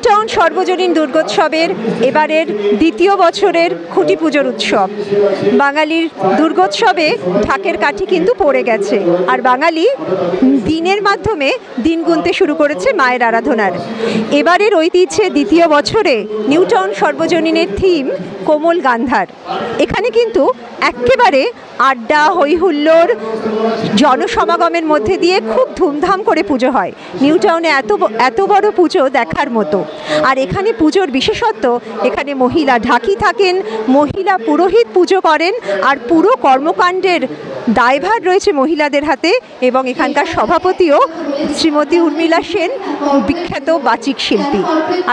নিউটাউন সর্বজনীন দুর্গোৎসবের এবারের দ্বিতীয় বছরের খুঁটি পুজোর উৎসব। বাঙালির দুর্গোৎসবে ঢাকের কাঠি কিন্তু পড়ে গেছে, আর বাঙালি দিনের মাধ্যমে দিন গুনতে শুরু করেছে মায়ের আরাধনার। এবারের ঐতিহ্যে দ্বিতীয় বছরে নিউটাউন সর্বজনীনের থিম কোমল গান্ধার। এখানে কিন্তু একেবারে আড্ডা, হইহুল্লোড়, জনসমাগমের মধ্যে দিয়ে খুব ধুমধাম করে পুজো হয়। নিউটাউনে এত বড় পুজো দেখার মতো। আর এখানে পুজোর বিশেষত্ব, এখানে মহিলা ঢাকি থাকেন, মহিলা পুরোহিত পুজো করেন, আর পুরো কর্মকাণ্ডের দায়ভার রয়েছে মহিলাদের হাতে। এবং এখানকার সভাপতিও শ্রীমতী উর্মিলা সেন, বিখ্যাত বাচিক শিল্পী।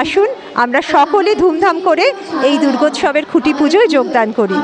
আসুন আমরা সকলে ধুমধাম করে এই দুর্গোৎসবের খুঁটি পুজোয় যোগদান করি।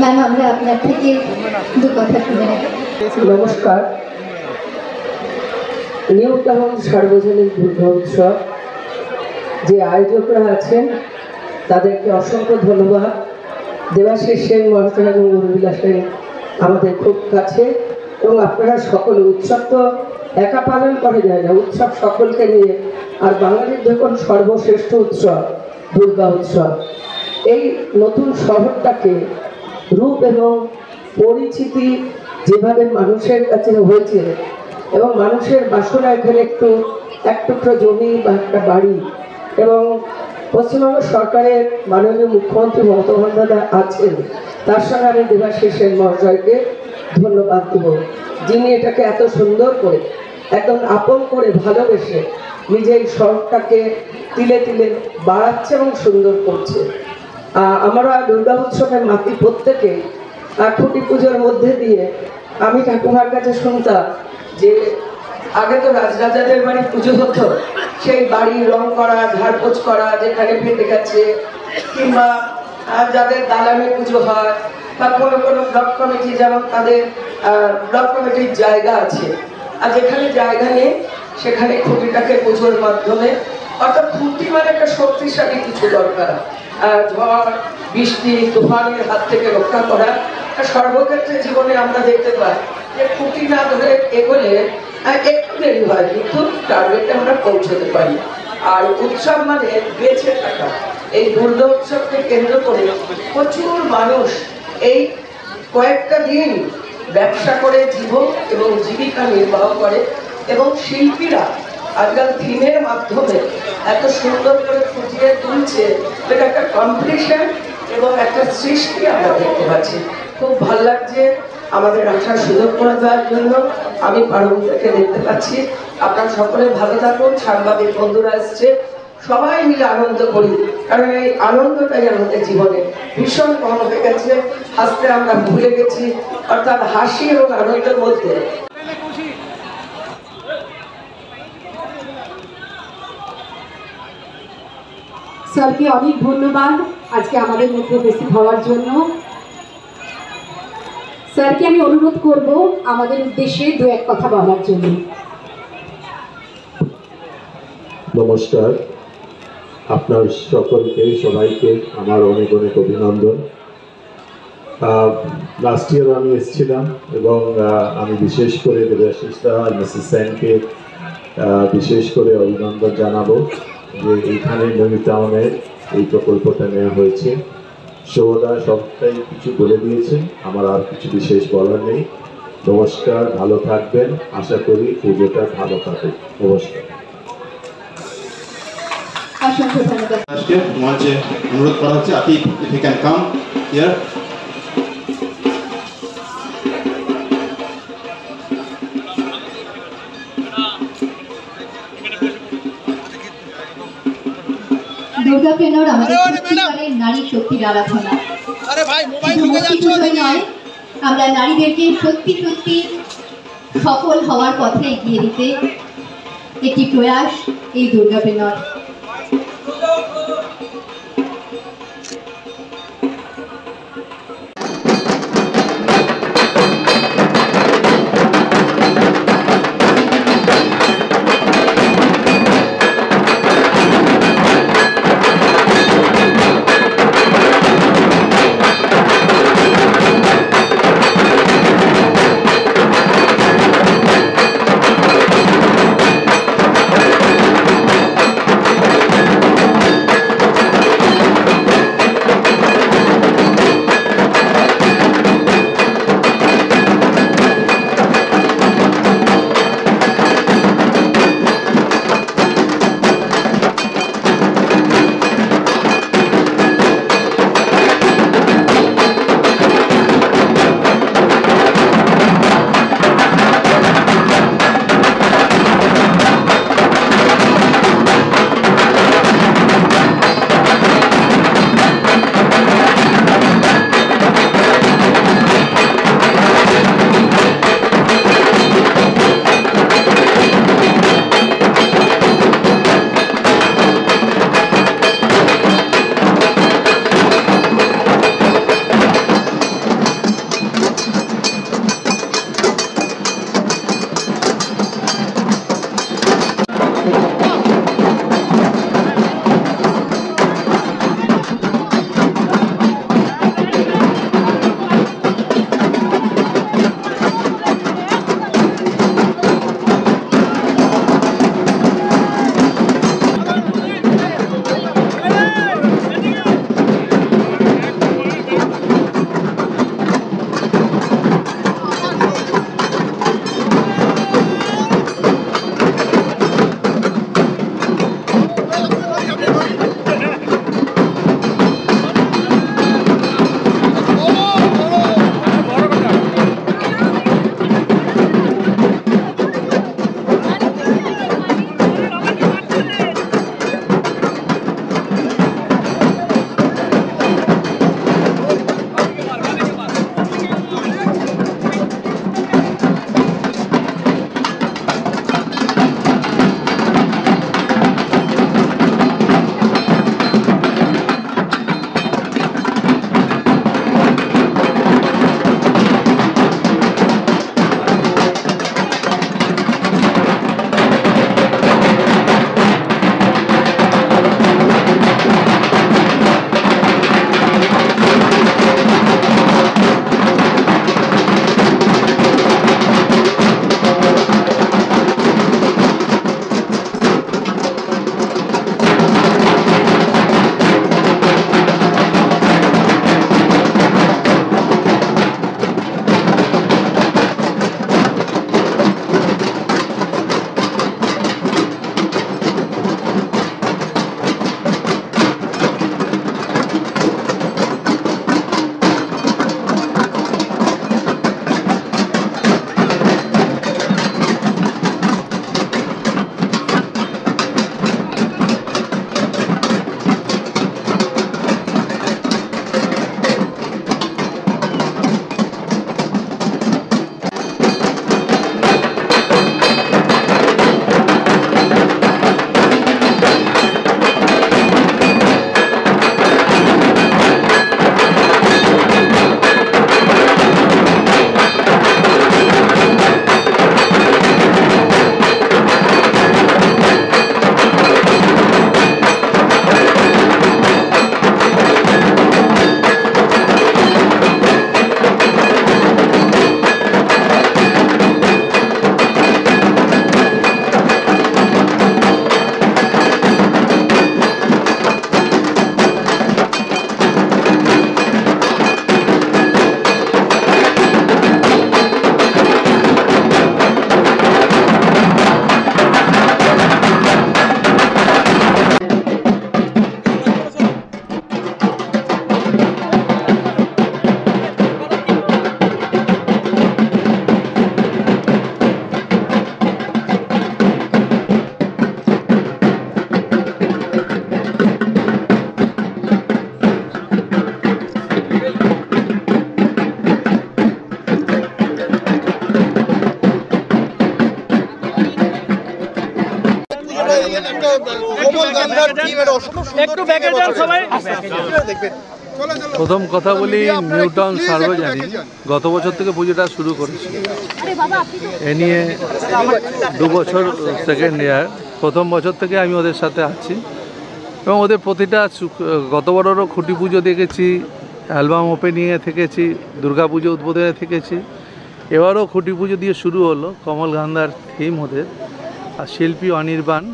ম্যাম, আমরা আপনার থেকে দু কথা শুনে নেব। নমস্কার। নিউটাউন সার্বজনীন দুর্গোৎসব যে আয়োজকরা আছেন তাদেরকে অসংখ্য ধন্যবাদ। দেবাশিস সেন মহাশয় এবং উর্মিলা সেন আমাদের খুব কাছে, এবং আপনারা সকলে উৎসব তো একা পালন করা যায় না, উৎসব সকলকে নিয়ে। আর বাঙালির যখন সর্বশ্রেষ্ঠ উৎসব দুর্গা উৎসব, এই নতুন শহরটাকে রূপ এবং পরিচিতি যেভাবে মানুষের কাছে হয়েছে, এবং মানুষের বাসনা এখানে এক টুকরো জমি বা একটা বাড়ি, এবং পশ্চিমবঙ্গ সরকারের মাননীয় মুখ্যমন্ত্রী মমতা বন্দ্যোপাধ্যায় আছেন, তার সঙ্গে আমি দেবাশিস সেন মহাশয়কে ধন্যবাদ দেব, যিনি এটাকে এত সুন্দর করে একদম আপন করে ভালোবেসে নিজে এই শহরটাকে তিলে তিলে বাড়াচ্ছে এবং সুন্দর করছে। আমরা দুর্গা উৎসবের মাতি প্রত্যেকে খুঁটি পুজোর মধ্যে দিয়ে আমি ঠাকুমার কাছে শুনতাম যে আগে তো রাজরাজাদের বাড়ি পুজো হতো, সেই বাড়ি রং করা, ঝাড়পোছ করা, যেখানে ফেটে গেছে, কিংবা যাদের দালানে পুজো হয়, বা কোনো কোনো ব্লক কমিটি, যেমন তাদের ব্লক কমিটির জায়গা আছে, আর যেখানে জায়গা নেই সেখানে খুঁটিটাকে পুজোর মাধ্যমে, অর্থাৎ খুঁটি মানে একটা শক্তিশালী কিছু দরকার, ঝড় বৃষ্টি তুফানের হাত থেকে রক্ষা করা। সর্বক্ষেত্রে জীবনে আমরা দেখতে পাই যে খুঁটি না ধরে এগোলে একটু দেরি হয়, কিন্তু টার্গেটে আমরা পৌঁছতে পারি। আর উৎসব মানে বেঁচে থাকা। এই দুর্গা উৎসবকে কেন্দ্র করে প্রচুর মানুষ এই কয়েকটা দিন ব্যবসা করে জীবন এবং জীবিকা নির্বাহ করে, এবং শিল্পীরা আজকাল থিমের মাধ্যমে এত সুন্দর করে ফুটিয়ে তুলছে, এটা একটা কম্পিটিশন এবং একটা সৃষ্টি আমরা দেখতে পাচ্ছি। খুব ভালো লাগছে আমাদের আসার সুযোগ করে দেওয়ার জন্য। আমি পারমিতাকে দেখতে পাচ্ছি। আপনারা সকলে ভালো থাকুন। সাংবাদিক বন্ধুরা এসছে, সবাই মিলে আনন্দ করি, কারণ এই আনন্দটাই আমাদের জীবনে ভীষণ কম হয়ে গেছে। হাসতে আমরা ভুলে গেছি, অর্থাৎ হাসি এবং আনন্দের মধ্যে। স্যারকে অনেক ধন্যবাদ আজকে আমাদের মধ্যে উপস্থিত হওয়ার জন্য। স্যারকে আমি অনুরোধ করব আমাদের উদ্দেশ্যে দু এক কথা বলার জন্য। নমস্কার, আপনার সকলকে, সবাইকে আমার অনেক অনেক অভিনন্দন। লাস্ট ইয়ার আমি এসেছিলাম এবং আমি বিশেষ করে দেবাশিস দা আর মিসেস সেনকে বিশেষ করে অভিনন্দন জানাবো যে এইখানে নিউ টাউনে এই প্রকল্পটা নেওয়া হয়েছে। সৌদা সবটাই কিছু বলে দিয়েছে, আমার আর কিছু বিশেষ বলার নেই। নমস্কার, ভালো থাকবেন, আশা করি পুজোটা ভালো কাটে। নমস্কার। অসংখ্য ধন্যবাদ। আজকে মঞ্চে অনুরোধ করা হচ্ছে, Atif if you can come here. Durga পেনর আমাদের সত্যিকারের নারী শক্তির আরাধনা। শুধু মূর্তি পুজোয় নয়, আমরা নারীদেরকে সত্যি সত্যি সফল হওয়ার পথে এগিয়ে দিতে একটি প্রয়াস এই দুর্গা পেনর। প্রথম কথা বলি, নিউ টাউন সার্বজনীন গত বছর থেকে পুজোটা শুরু করেছে। এ নিয়ে 2 বছর সেকেন্ড ইয়ার, প্রথম বছর থেকে আমি ওদের সাথে আছি এবং ওদের প্রতিটা গত বছরও খুঁটি পুজো দেখেছি, অ্যালবাম ওপেনিংয়ে থেকেছি, দুর্গা পুজো উদ্বোধনে থেকেছি। এবারও খুঁটি পুজো দিয়ে শুরু হলো, কমল গান্ধার থিম ওদের, আর শিল্পী অনির্বাণ।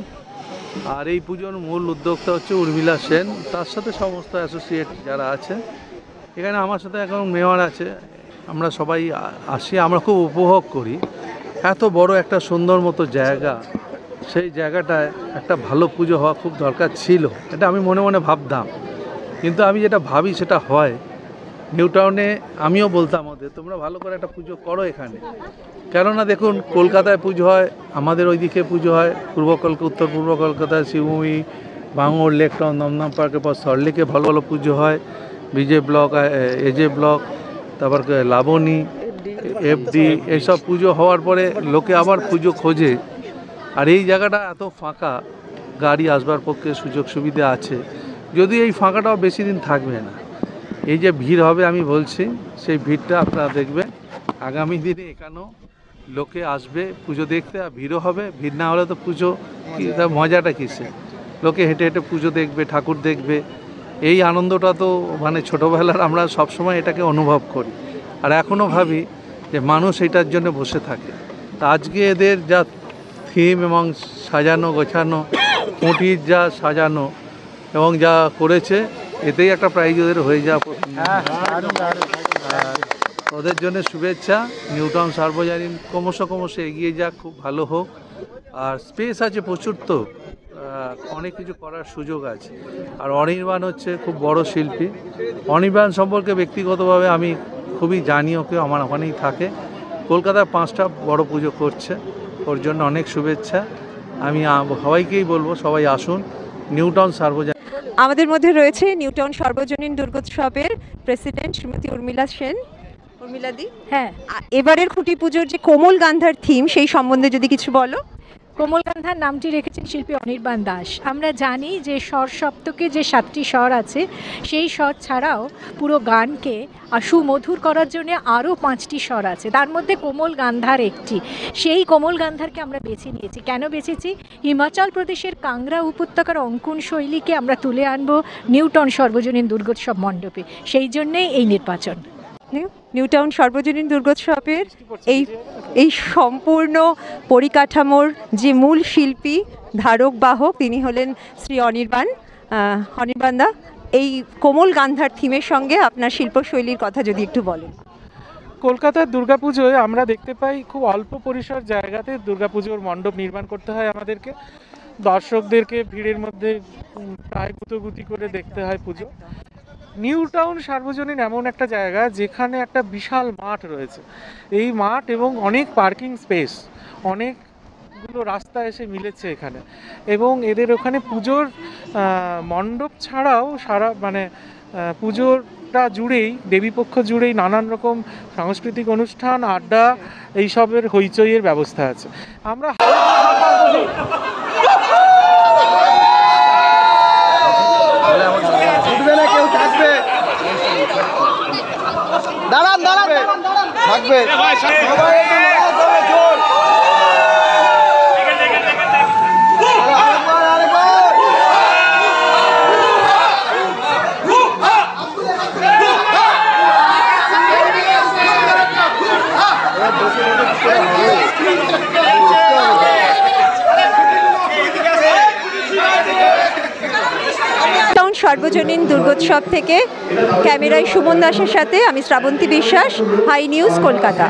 আর এই পুজোর মূল উদ্যোক্তা হচ্ছে উর্মিলা সেন, তার সাথে সমস্ত অ্যাসোসিয়েট যারা আছে। এখানে আমার সাথে এখন মেয়র আছে, আমরা সবাই আসি, আমরা খুব উপভোগ করি। এত বড় একটা সুন্দর মতো জায়গা, সেই জায়গাটায় একটা ভালো পুজো হওয়া খুব দরকার ছিল, এটা আমি মনে মনে ভাবতাম। কিন্তু আমি যেটা ভাবি সেটা হয়। নিউ টাউনে আমিও বলতাম ওদের, তোমরা ভালো করে একটা পুজো করো এখানে। কেননা দেখুন, কলকাতায় পুজো হয়, আমাদের ওইদিকে পুজো হয়, উত্তর পূর্ব কলকাতায় শিবভূমি, ভাঙড়, লেকটাউন, দমদম পার্কের পর সল্টলেকে ভালো ভালো পুজো হয়, বিজে ব্লক, এজে ব্লক, তারপর লাবণী, এফডি, এইসব পুজো হওয়ার পরে লোকে আবার পুজো খোঁজে। আর এই জায়গাটা এত ফাঁকা, গাড়ি আসবার পক্ষে সুযোগ সুবিধা আছে, যদি এই ফাঁকাটাও বেশি দিন থাকবে না। এই যে ভিড় হবে আমি বলছি, সেই ভিড়টা আপনারা দেখবেন আগামী দিনে। এখানেও লোকে আসবে পুজো দেখতে, আর ভিড়ও হবে। ভিড় না হলে তো পুজো মজাটা কিসে? লোকে হেঁটে হেঁটে পুজো দেখবে, ঠাকুর দেখবে। এই আনন্দটা তো মানে ছোটোবেলার আমরা সবসময় এটাকে অনুভব করি, আর এখনও ভাবি যে মানুষ এটার জন্য বসে থাকে। তা আজকে এদের যা থিম এবং সাজানো গোছানো, খুঁটির যা সাজানো এবং যা করেছে, এতেই একটা প্রাইজ ওদের হয়ে যাওয়া। ওদের জন্য শুভেচ্ছা। নিউ টাউন সার্বজনীন ক্রমশ এগিয়ে যাক, খুব ভালো হোক। আর স্পেস আছে প্রচুর, তো অনেক কিছু করার সুযোগ আছে। আর অনির্বাণ হচ্ছে খুব বড় শিল্পী। অনির্বাণ সম্পর্কে ব্যক্তিগতভাবে আমি খুবই জানি, ওকে আমার ওখানেই থাকে। কলকাতায় 5টা বড় পুজো করছে, ওর জন্য অনেক শুভেচ্ছা। আমি সবাইকেই বলবো, সবাই আসুন নিউ টাউন সার্বজনীন। আমাদের মধ্যে রয়েছে নিউ টাউন সার্বজনীন দুর্গোৎসবের প্রেসিডেন্ট শ্রীমতী উর্মিলা সেন। উর্মিলাদি, হ্যাঁ, এবারের খুঁটি পুজোর যে কোমল গান্ধার থিম, সেই সম্বন্ধে যদি কিছু বলো। কোমল গান্ধার নামটি রেখেছেন শিল্পী অনির্বাণ দাস। আমরা জানি যে স্বর সপ্তকে যে 7টি স্বর আছে, সেই স্বর ছাড়াও পুরো গানকে সুমধুর করার জন্য আরও 5টি স্বর আছে, তার মধ্যে কোমল গান্ধার একটি। সেই কোমল গান্ধারকে আমরা বেছে নিয়েছি। কেন বেছেছি? হিমাচল প্রদেশের কাংড়া উপত্যকার অঙ্কন শৈলীকে আমরা তুলে আনবো নিউ টাউন সর্বজনীন দুর্গোৎসব মণ্ডপে, সেই জন্যেই এই নির্বাচন। নিউ টাউন সর্বজনীন দুর্গোৎসবের এই সম্পূর্ণ পরিকাঠামোর যে মূল শিল্পী, ধারক বাহক, তিনি হলেন শ্রী অনির্বাণ। অনির্বাণদা, এই কোমল গান্ধার থিমের সঙ্গে আপনার শিল্পশৈলীর কথা যদি একটু বলেন। কলকাতার দুর্গাপুজোয় আমরা দেখতে পাই খুব অল্প পরিসর জায়গাতে দুর্গাপুজোর মণ্ডপ নির্মাণ করতে হয় আমাদেরকে। দর্শকদেরকে ভিড়ের মধ্যে প্রায় গুতোগুতি করে দেখতে হয় পুজো। নিউ টাউন সার্বজনীন এমন একটা জায়গা যেখানে একটা বিশাল মাঠ রয়েছে। এই মাঠ এবং অনেক পার্কিং স্পেস, অনেকগুলো রাস্তা এসে মিলেছে এখানে। এবং এদের ওখানে পুজোর মণ্ডপ ছাড়াও সারা পুজোটা জুড়েই, দেবীপক্ষ জুড়েই নানান রকম সাংস্কৃতিক অনুষ্ঠান, আড্ডা, এইসবের হইচইয়ের ব্যবস্থা আছে। আমরা থাকবে সর্বজনীন দুর্গোৎসব থেকে ক্যামেরায় সুমন দাসের সাথে আমি শ্রাবন্তী বিশ্বাস, হাই নিউজ, কলকাতা।